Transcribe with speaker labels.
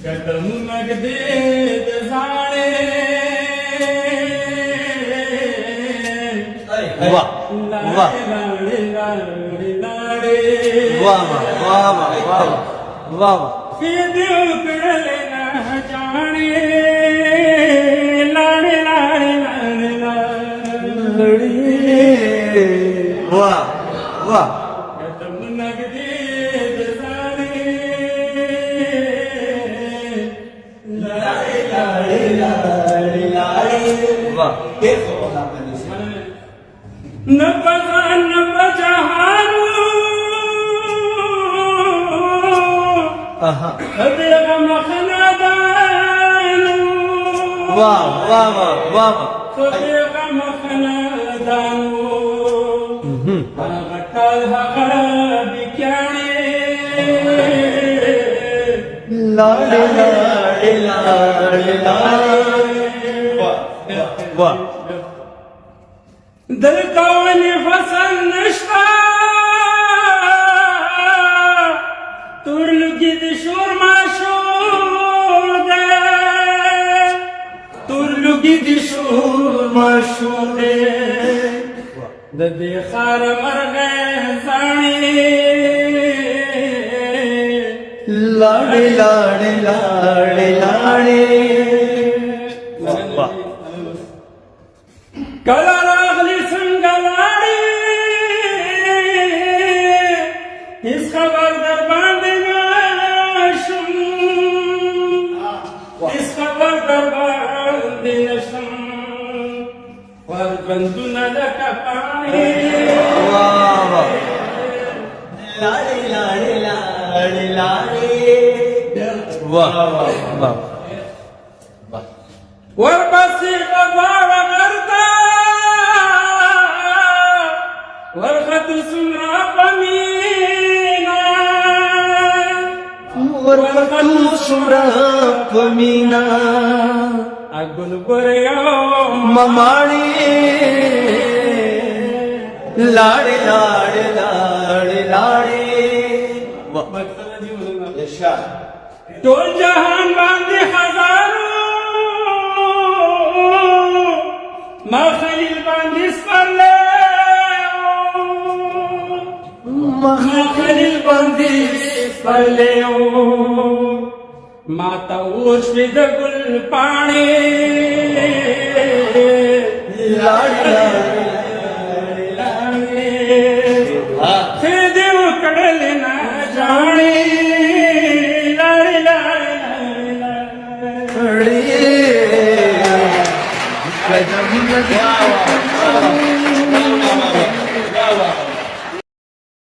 Speaker 1: कदम नगदे दसाणे
Speaker 2: वाह वाह
Speaker 1: लाडे लाडे लाडे
Speaker 2: वाह वाह वाह वाह वाह
Speaker 1: के दिल कड़ले ना जाने लाडे लाडे लाडे लाडे
Speaker 2: वाह वाह
Speaker 1: कदम नगदे दसाणे लाडे लाडे लाडे लाडे
Speaker 2: वाह
Speaker 1: न बजान न बजहारू
Speaker 2: आहा
Speaker 1: अबेगा मखनादानू
Speaker 2: वाह वाह वाह वाह
Speaker 1: अबेगा मखनादानू गट्टाल हगड़ा बिक्याणे
Speaker 2: लाडे लाडे लाडे लाडे वाह
Speaker 1: दिल कौनी फसल नश्ता तुरलुगी दिशोर माशूदे तुरलुगी दिशोर माशूदे ददे खार मरगे जाने
Speaker 2: लाडे लाडे लाडे लाडे वाह
Speaker 1: कला रागली संगलाड़ी इस खबर दर बांधना शुम इस खबर दर बांधना शुम वर बंधु न लकपाए
Speaker 2: वाह वाह लाडे लाडे लाडे लाडे वाह वाह वाह
Speaker 1: वर बसी बगवाड़ा करता वर खत सुनरा पमीना
Speaker 2: वरकतू सुरप मीना
Speaker 1: अगुल गोरेओ
Speaker 2: ममाणी लाडे लाडे लाडे लाडे वाह यशा
Speaker 1: टोल जहान बांधे हजारों माँ खलील बांधिस पर ले माँ खलील बांधिस पर ले माता उर्शिद गुल पाने
Speaker 2: लाडे
Speaker 1: लाडे से देव कड़ल ना जाने लाडे लाडे लाडे
Speaker 2: लाडे कदम